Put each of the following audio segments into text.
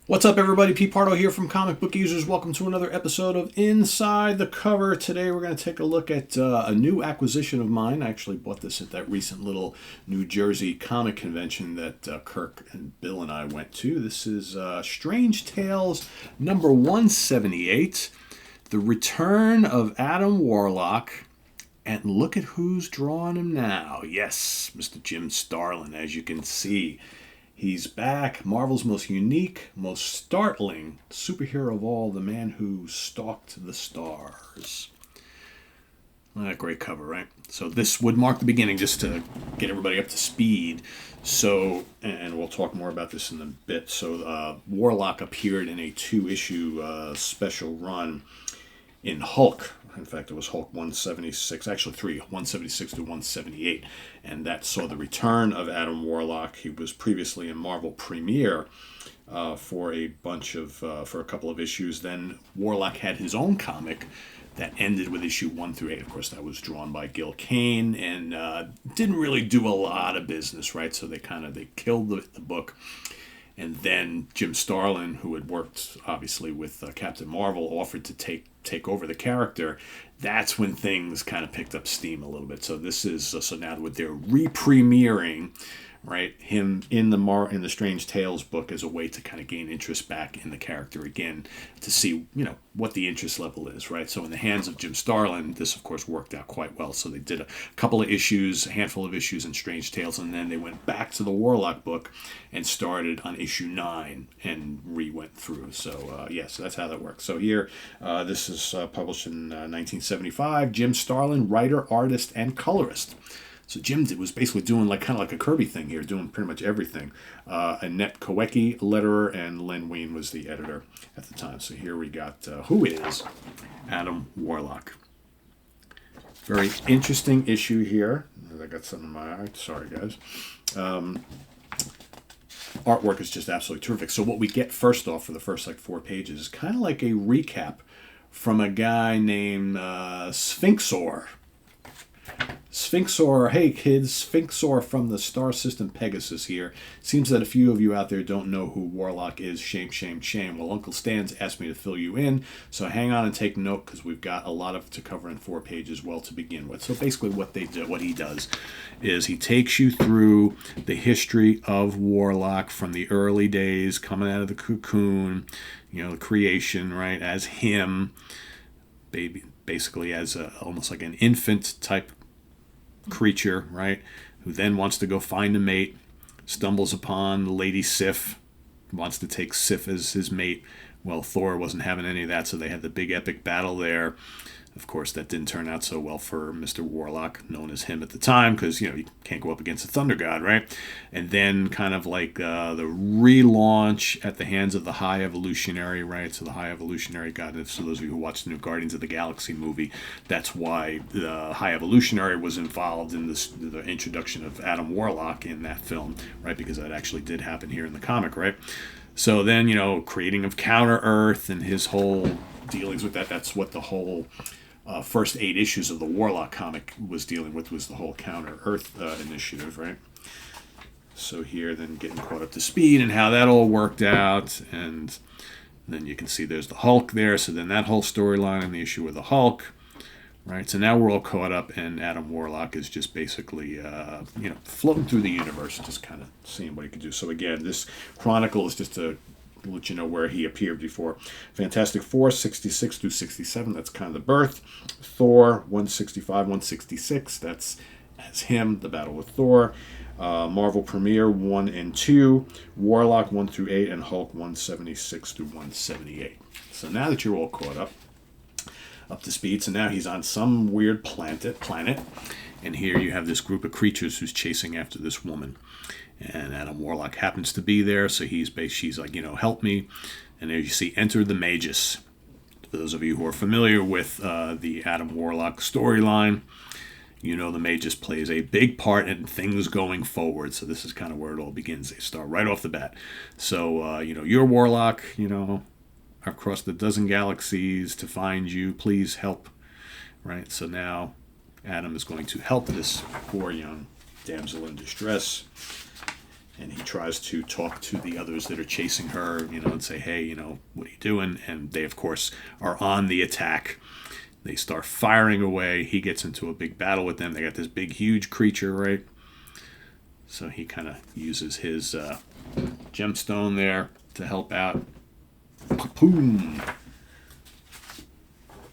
What's up, everybody? Pete Pardo here from Comic Book Users. Welcome to another episode of Inside the Cover. Today we're going to take a look at a new acquisition of mine. I actually bought this at that recent little New Jersey comic convention that Kirk and Bill and I went to. This is Strange Tales number 178, The Return of Adam Warlock. And look at who's drawing him now. Yes, Mr. Jim Starlin, as you can see. He's back, Marvel's most unique, most startling superhero of all, the man who stalked the stars. Great cover, right? So this would mark the beginning, just to get everybody up to speed. So, and we'll talk more about this in a bit. So Warlock appeared in a 2-issue special run in Hulk. In fact, it was Hulk 176, actually 176 to 178. And that saw the return of Adam Warlock. He was previously in Marvel Premiere for a couple of issues. Then Warlock had his own comic that ended with issue 1 through 8. Of course, that was drawn by Gil Kane and didn't really do a lot of business, right? So they killed the book. And then Jim Starlin, who had worked obviously with Captain Marvel, offered to take over the character. That's when things kind of picked up steam a little bit. So this is so now with their re-premiering, right, him in the Strange Tales book as a way to kind of gain interest back in the character again, to see what the interest level is, right? So in the hands of Jim Starlin, this of course worked out quite well. So they did a couple of issues, a handful of issues in Strange Tales, and then they went back to the Warlock book and started on issue 9 and went through. So so that's how that works. So here, this is published in 1975. Jim Starlin, writer, artist, and colorist. So Jim was basically doing kind of like a Kirby thing here, doing pretty much everything. Annette Kowecki, letterer, and Len Wein was the editor at the time. So here we got who is Adam Warlock. Very interesting issue here. I got something in my eye. Sorry, guys. Artwork is just absolutely terrific. So what we get first off for the first 4 pages is kind of like a recap from a guy named Sphinxor. Sphinxor, hey kids, Sphinxor from the star system Pegasus here. Seems that a few of you out there don't know who Warlock is. Shame, shame, shame. Well, Uncle Stan's asked me to fill you in, so hang on and take note because we've got a lot to cover in 4 pages, well, to begin with. So basically what he does is he takes you through the history of Warlock from the early days, coming out of the cocoon, the creation, right, as him, basically as almost like an infant type creature, right, who then wants to go find a mate, stumbles upon Lady Sif, wants to take Sif as his mate. Well, Thor wasn't having any of that, so they had the big epic battle there. Of course, that didn't turn out so well for Mr. Warlock, known as him at the time, because, you can't go up against the Thunder God, right? And then kind of like the relaunch at the hands of the High Evolutionary, right? So the High Evolutionary God, so those of you who watched the new Guardians of the Galaxy movie, that's why the High Evolutionary was involved in the introduction of Adam Warlock in that film, right? Because that actually did happen here in the comic, right? So then, creating of Counter-Earth and his whole dealings with that, that's what the whole first 8 issues of the Warlock comic was dealing with, was the whole Counter-Earth initiative, right? So here, then getting caught up to speed and how that all worked out, and then you can see there's the Hulk there, so then that whole storyline and the issue with the Hulk, right? So now we're all caught up, and Adam Warlock is just basically, floating through the universe, just kind of seeing what he can do. So again, this chronicle is just to let you know where he appeared before. Fantastic Four, 66 through 67, that's kind of the birth. Thor, 165, 166, that's as him, the battle with Thor. Marvel Premiere, 1 and 2. Warlock, 1 through 8, and Hulk, 176 through 178. So now that you're all caught up to speed, so now he's on some weird planet, and here you have this group of creatures who's chasing after this woman. And Adam Warlock happens to be there, so she's like, help me. And there you see, enter the Magus. For those of you who are familiar with the Adam Warlock storyline, the Magus plays a big part in things going forward. So this is kind of where it all begins. They start right off the bat. So, you're Warlock, I've crossed a dozen galaxies to find you. Please help. Right? So now Adam is going to help this poor young damsel in distress. And he tries to talk to the others that are chasing her, and say, hey, what are you doing? And they, of course, are on the attack. They start firing away. He gets into a big battle with them. They got this big, huge creature, right? So he kind of uses his gemstone there to help out. Boom!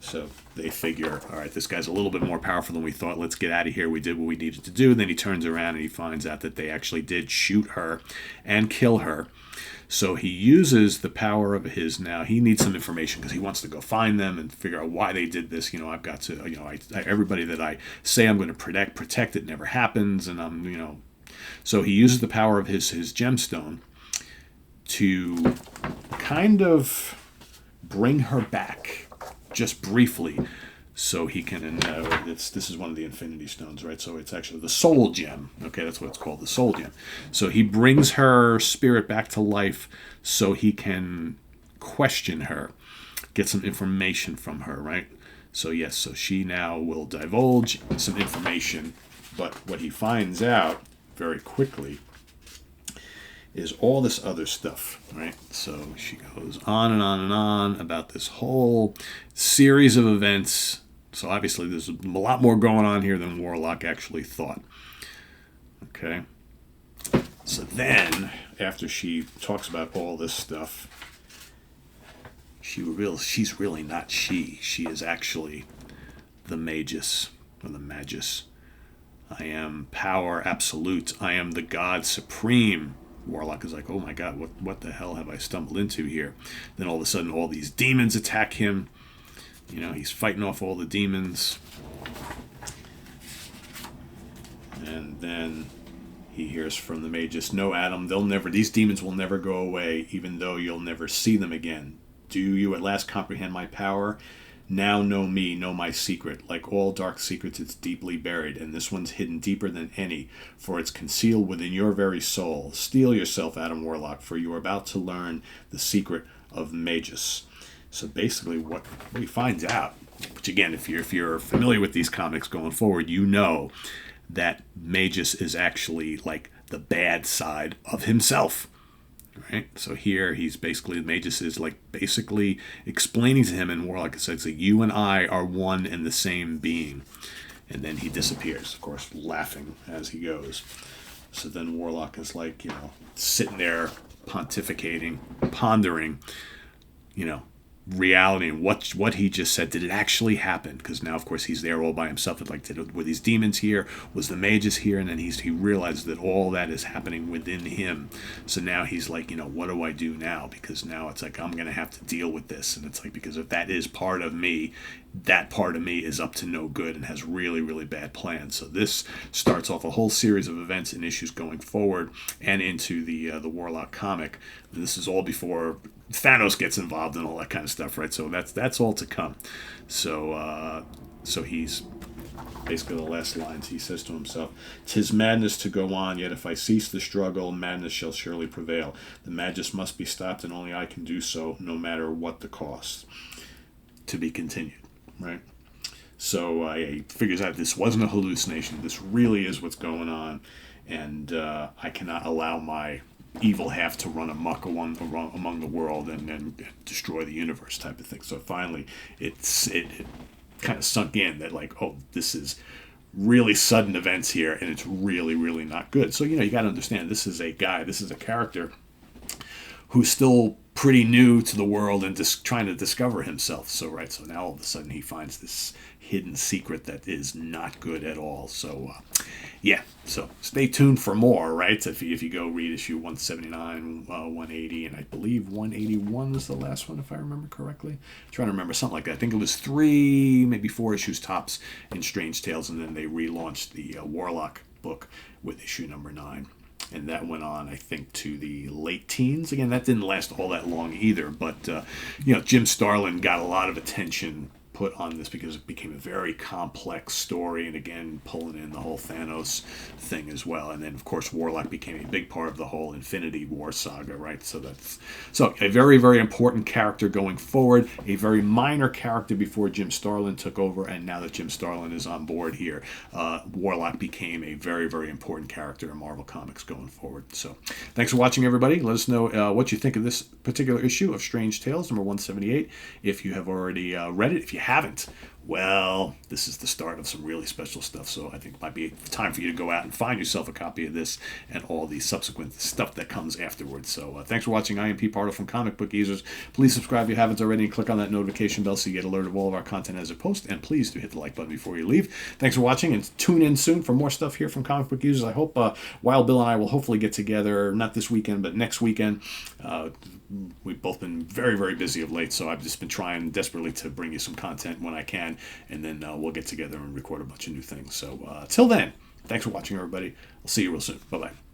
So they figure, all right, this guy's a little bit more powerful than we thought. Let's get out of here. We did what we needed to do. And then he turns around and he finds out that they actually did shoot her and kill her. So he uses the power of his, now he needs some information because he wants to go find them and figure out why they did this. I've got to, everybody that I say I'm going to protect it never happens. And so he uses the power of his gemstone to kind of bring her back just briefly, so he can, this is one of the Infinity Stones, right? So it's actually the Soul Gem. Okay, that's what it's called, the Soul Gem. So he brings her spirit back to life so he can question her, get some information from her, right? So yes, so she now will divulge some information, but what he finds out very quickly is all this other stuff, right? So she goes on and on and on about this whole series of events. So obviously there's a lot more going on here than Warlock actually thought. Okay. So then, after she talks about all this stuff, she's really not she. She is actually the Magus, or the Magus. I am power absolute. I am the God supreme. Warlock is like, oh my god, what the hell have I stumbled into here? Then all of a sudden, all these demons attack him. He's fighting off all the demons. And then he hears from the Magus, no, Adam, these demons will never go away, even though you'll never see them again. Do you at last comprehend my power? Now know me, know my secret. Like all dark secrets, it's deeply buried, and this one's hidden deeper than any, for it's concealed within your very soul. Steel yourself, Adam Warlock, for you are about to learn the secret of Magus. So basically what he finds out, which again, if you're familiar with these comics going forward, you know that Magus is actually like the bad side of himself. Right, so here he's basically, Magus is like basically explaining to him, and Warlock says that you and I are one and the same being, and then he disappears, of course, laughing as he goes. So then Warlock is like, sitting there pontificating, pondering, reality and what he just said. Did it actually happen? Because now, of course, he's there all by himself. It's like, were these demons here? Was the Magus here? And then he realizes that all that is happening within him. So now he's like, what do I do now? Because now it's like, I'm going to have to deal with this. And it's like, because if that is part of me, that part of me is up to no good and has really, really bad plans. So this starts off a whole series of events and issues going forward and into the Warlock comic. And this is all before Thanos gets involved and all that kind of stuff, right? So that's all to come. So he's basically, the last lines he says to himself, "'Tis madness to go on, yet if I cease the struggle, madness shall surely prevail. The Magus must be stopped, and only I can do so, no matter what the cost." To be continued, right? So he figures out this wasn't a hallucination. This really is what's going on, and I cannot allow my evil half to run amok among the world and destroy the universe, type of thing. So finally, it kind of sunk in that, like, oh, this is really sudden events here, and it's really, really not good. So, you got to understand, this is a character who's still pretty new to the world and just trying to discover himself. So now all of a sudden he finds this hidden secret that is not good at all. So so stay tuned for more, right? If you go read issue 179, 180, and I believe 181 was the last one, if I remember correctly. I'm trying to remember, something like that. I think it was 3, maybe 4 issues tops in Strange Tales, and then they relaunched the Warlock book with issue number 9. And that went on, I think, to the late teens. Again, that didn't last all that long either. But, Jim Starlin got a lot of attention put on this because it became a very complex story, and again pulling in the whole Thanos thing as well. And then of course Warlock became a big part of the whole Infinity War saga, right? So a very, very important character going forward, a very minor character before Jim Starlin took over, and now that Jim Starlin is on board here, Warlock became a very, very important character in Marvel Comics going forward. So thanks for watching, everybody. Let us know what you think of this particular issue of Strange Tales number 178 if you have already read it. If you haven't, well, this is the start of some really special stuff, so I think it might be time for you to go out and find yourself a copy of this and all the subsequent stuff that comes afterwards. So thanks for watching. I am Pete Pardo from Comic Book Geezers. Please subscribe if you haven't already and click on that notification bell so you get alerted of all of our content as it posts, and please do hit the like button before you leave. Thanks for watching, and tune in soon for more stuff here from Comic Book Geezers. I hope Wild Bill and I will hopefully get together, not this weekend, but next weekend. We've both been very, very busy of late, so I've just been trying desperately to bring you some content when I can, and then we'll get together and record a bunch of new things. So till then, thanks for watching, everybody. I'll see you real soon. Bye-bye.